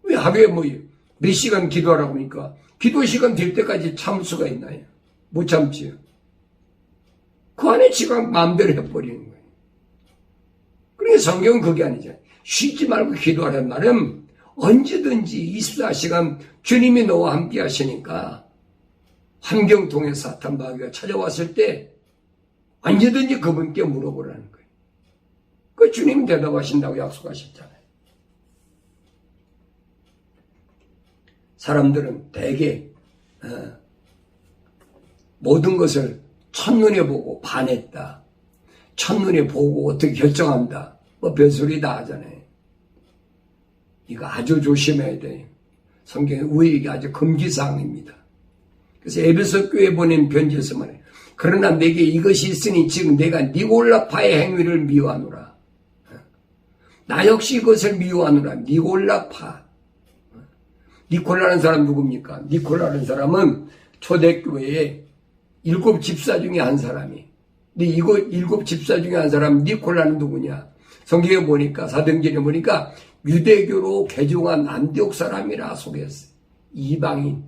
왜 하루에 몇 시간 기도하라고 하니까 기도 시간 될 때까지 참을 수가 있나요? 못 참지요. 그 안에 지가 마음대로 해버리는 거예요. 그러니까 성경은 그게 아니잖아요. 쉬지 말고 기도하라는 말은 언제든지 24시간 주님이 너와 함께 하시니까 환경 통해서 사탄 마귀가 찾아왔을 때 언제든지 그분께 물어보라는 거예요. 그 주님이 대답하신다고 약속하셨잖아요. 사람들은 대개 모든 것을 첫눈에 보고 반했다. 첫눈에 보고 어떻게 결정한다. 별소리 다 하잖아요. 이거 아주 조심해야 돼요. 성경에 우리에게 아주 금기사항입니다. 그래서 에베소 교회에 보낸 편지에서 말해요. 그러나 내게 이것이 있으니 지금 내가 니골라파의 행위를 미워하노라. 나 역시 이것을 미워하노라. 니골라파. 니콜라라는 사람 누굽니까? 니콜라라는 사람은 초대교회에 7 집사 중에 한 사람이. 근데 이거 7 집사 중에 한 사람 니콜라는 누구냐? 성경에 보니까 사도행전에 보니까 유대교로 개종한 안디옥 사람이라 소개했어요. 이방인.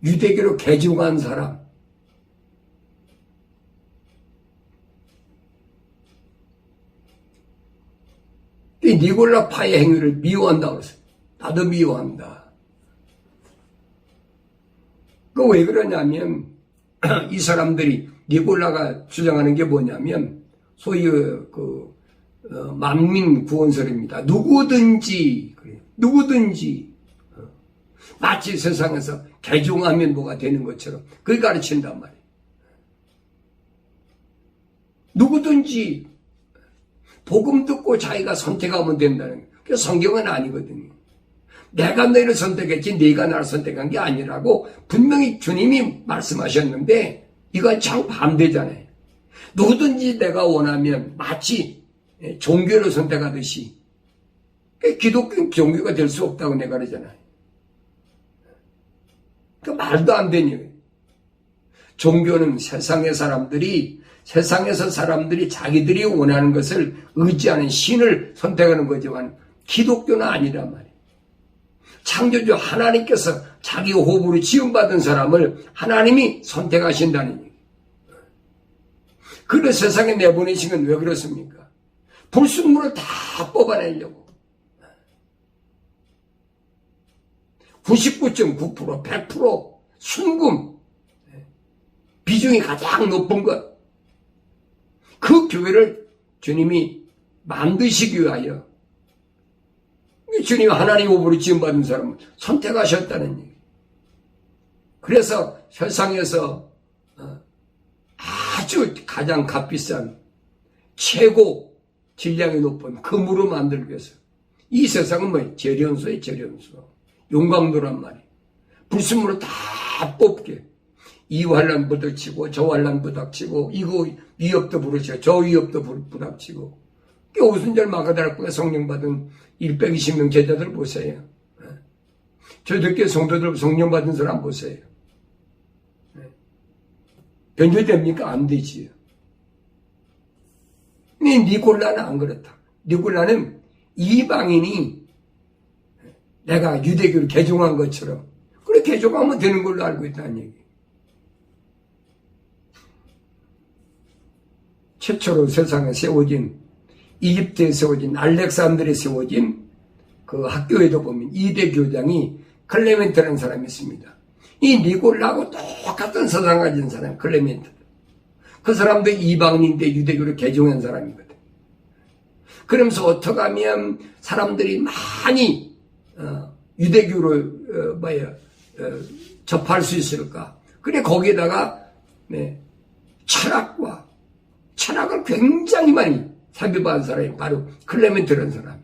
유대교로 개종한 사람. 이 니골라파의 행위를 미워한다고 했어요. 나도 미워한다. 그 왜 그러냐면 이 사람들이 니골라가 주장하는 게 뭐냐면 소위 만민 구원설입니다. 누구든지 마치 세상에서 개종하면 뭐가 되는 것처럼 그걸 가르친단 말이에요. 누구든지 복음 듣고 자기가 선택하면 된다는 거예요. 그게 성경은 아니거든요. 내가 너희를 선택했지 네가 나를 선택한 게 아니라고 분명히 주님이 말씀하셨는데 이건 참 반대잖아요. 누구든지 내가 원하면 마치 종교를 선택하듯이 기독교 종교가 될 수 없다고 내가 그러잖아요. 그 말도 안 되니. 종교는 세상에서 사람들이 자기들이 원하는 것을 의지하는 신을 선택하는 거지만 기독교는 아니란 말이에요. 창조주 하나님께서 자기 호흡으로 지음받은 사람을 하나님이 선택하신다는 얘기예요. 그를 세상에 내보내신 건 왜 그렇습니까? 불순물을 다 뽑아내려고. 99.9%, 100% 순금, 비중이 가장 높은 것. 그 교회를 주님이 만드시기 위하여 주님이 하나님 호흡으로 지음받은 사람을 선택하셨다는 얘기. 그래서 세상에서 아주 가장 값비싼 최고 질량이 높은 금으로 만들기 위해서 이 세상은 뭐예요? 재련소예요. 재련소. 용광로란 말이에요. 불순물을 다 뽑게. 이 환란 부닥치고 저 환란 부닥치고 이거 위협도 부르치고 저 위협도 부닥치고 오순절 마가다락방에 성령 받은 120명 제자들 보세요. 저희들께 성도들 성령 받은 사람 보세요. 변조됩니까? 안 되지요. 니골라는 안 그렇다. 니골라는 이방인이 내가 유대교를 개종한 것처럼 그래 개종하면 되는 걸로 알고 있다는 얘기. 최초로 세상에 세워진 이집트에 세워진 알렉산드르에 세워진 그 학교에도 보면 2대 교장이 클레멘트라는 사람이 있습니다. 이 니골라하고 똑같은 서상 가진 사람 클레멘트. 그 사람도 이방인인데 유대교를 개종한 사람이거든. 그러면서 어떻게 하면 사람들이 많이 유대교를 접할 수 있을까? 그래 거기에다가 철학을 굉장히 많이 삽입한 사람이 바로 클레멘트라는 사람이.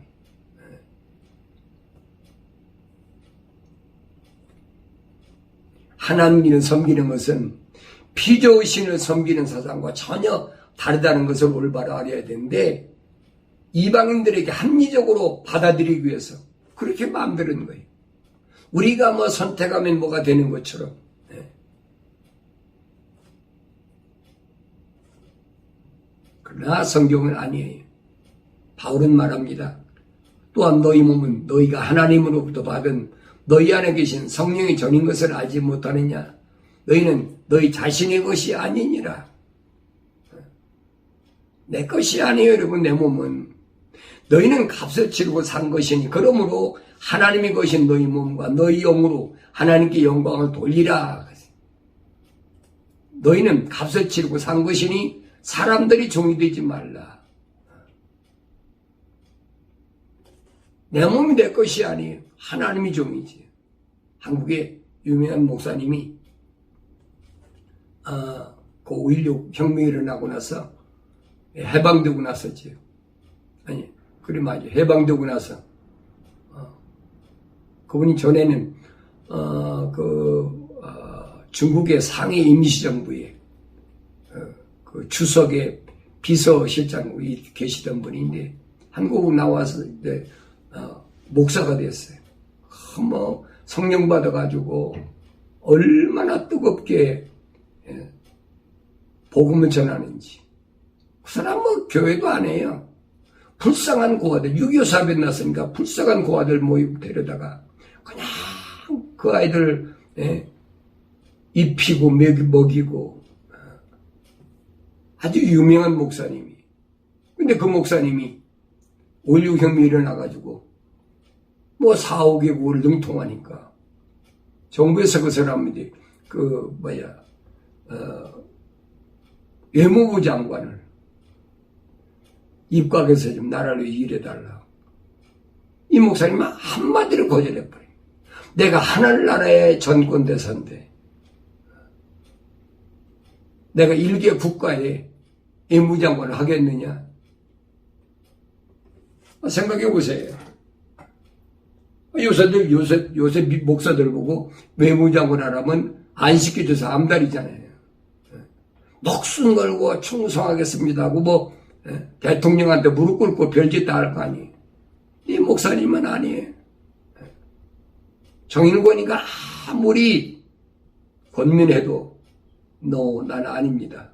하나님을 섬기는 것은 피조신을 섬기는 사상과 전혀 다르다는 것을 올바로 알아야 되는데 이방인들에게 합리적으로 받아들이기 위해서 그렇게 만드는 거예요. 우리가 뭐 선택하면 뭐가 되는 것처럼. 그러나 성경은 아니에요. 바울은 말합니다. 또한 너희 몸은 너희가 하나님으로부터 받은 너희 안에 계신 성령의 전인 것을 알지 못하느냐. 너희는 너희 자신의 것이 아니니라. 내 것이 아니에요, 여러분. 내 몸은. 너희는 값을 치르고 산 것이니 그러므로 하나님의 것인 너희 몸과 너희 영으로 하나님께 영광을 돌리라. 너희는 값을 치르고 산 것이니 사람들이 종이 되지 말라. 내 몸이 내 것이 아니에요. 하나님이 종이지. 한국의 유명한 목사님이 그 5.16 혁명이 일어나고 나서 해방되고 났었지요. 아니 그래 맞아요. 해방되고 나서 그분이 전에는 중국의 상해 임시정부에 그 주석의 비서실장으로 계시던 분인데 한국으로 나와서 이제 목사가 됐어요. 뭐 성령 받아가지고 얼마나 뜨겁게 복음을 전하는지. 그 사람 뭐 교회도 안 해요. 불쌍한 고아들, 6.25 사변 났으니까 불쌍한 고아들 모임 데려다가 그냥 그 아이들 입히고 먹이고 아주 유명한 목사님이. 근데 그 목사님이 5.16 혁명이 일어나가지고 뭐 4, 5개국을 능통하니까 정부에서 그 사람들이 외무부 장관을 입각해서 좀 나라를 일해달라. 이 목사님은 한마디로 거절해버려요. 내가 하늘나라의 전권대사인데 내가 일개 국가의 외무장관을 하겠느냐? 생각해 보세요. 요새 목사들 보고 외무장관 하라면 안 시켜줘서 암달이잖아요. 목숨 걸고 충성하겠습니다 하고 대통령한테 무릎 꿇고 별짓 다 할 거 아니에요. 이 목사님은 아니에요. 정인권이가 아무리 권면해도 나는 아닙니다.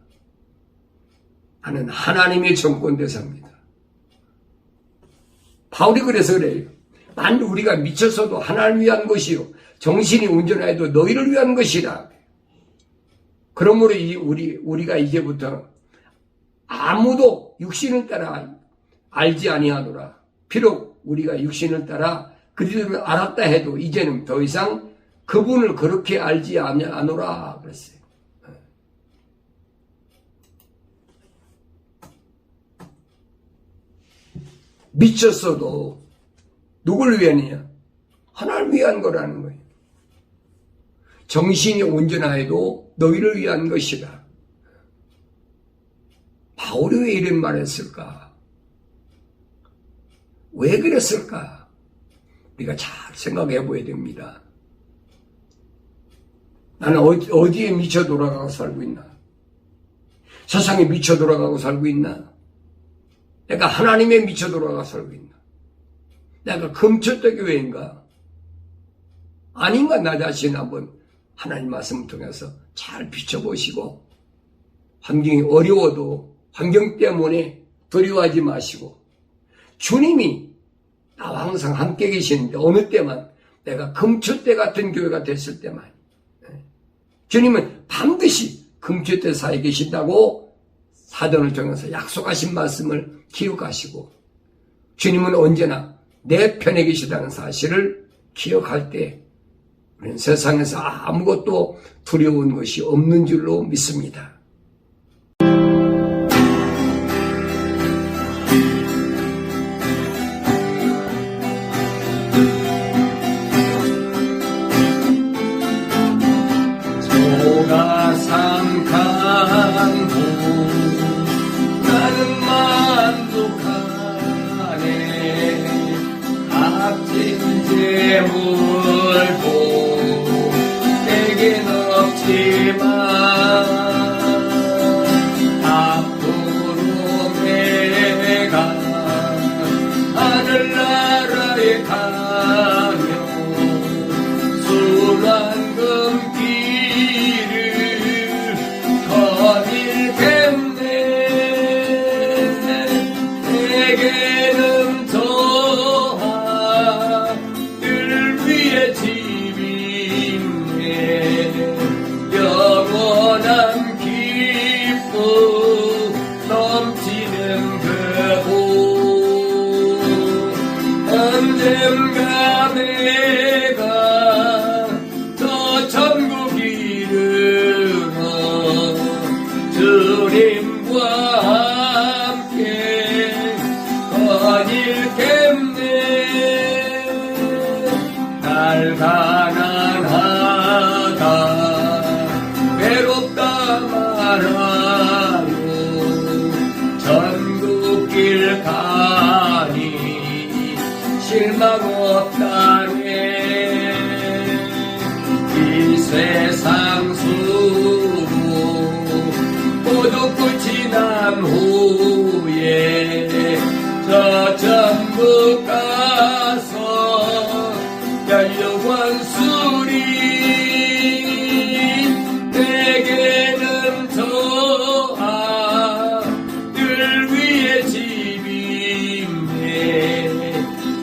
나는 하나님의 정권대사입니다. 바울이 그래서 그래요. 만일 우리가 미쳤어도 하나님을 위한 것이요 정신이 운전하여도 너희를 위한 것이라. 그러므로 우리가 이제부터 아무도 육신을 따라 알지 아니하노라. 비록 우리가 육신을 따라 그들을 알았다 해도 이제는 더 이상 그분을 그렇게 알지 않으라 그랬어요. 미쳤어도 누굴 위하느냐? 하나님을 위한 거라는 거예요. 정신이 온전하여도 너희를 위한 것이라. 바울이 왜 이런 말 했을까? 왜 그랬을까? 우리가 잘 생각해 봐야 됩니다. 나는 어디에 미쳐 돌아가고 살고 있나? 세상에 미쳐 돌아가고 살고 있나? 내가 하나님에 미쳐 돌아가고 살고 있나? 내가 금철대 교회인가? 아닌가? 나 자신 한번 하나님 말씀을 통해서 잘 비춰보시고 환경이 어려워도 환경 때문에 두려워하지 마시고 주님이 나와 항상 함께 계시는데 어느 때만 내가 금철대 같은 교회가 됐을 때만 주님은 반드시 금철대 사이에 계신다고 사전을 통해서 약속하신 말씀을 기억하시고 주님은 언제나 내 편에 계시다는 사실을 기억할 때 우리는 세상에서 아무것도 두려운 것이 없는 줄로 믿습니다. 나는 만족하네. 값진 재물도 내겐 없지만 앞으로 내가 하늘나라에 가면 수란금 내게는 더하 늘 위에 집이 있네. 영원한 기쁨 넘치는 그곳 언젠가 내가 저 천국 이르러 주님과 일겠네. 날 가난하다 외롭다 말아요. 전국길 가니 실망 없다네. 이 세상 수로 모두 끝이 난 후에 저 전국 가서 열려관 수리 내게는 더하 늘 위에 집이 있네.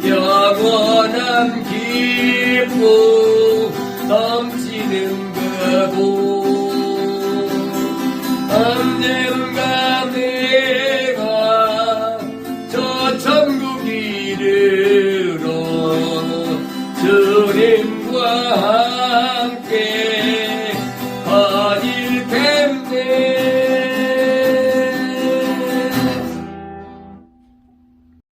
영원한 기쁨 넘치는 그곳 언젠가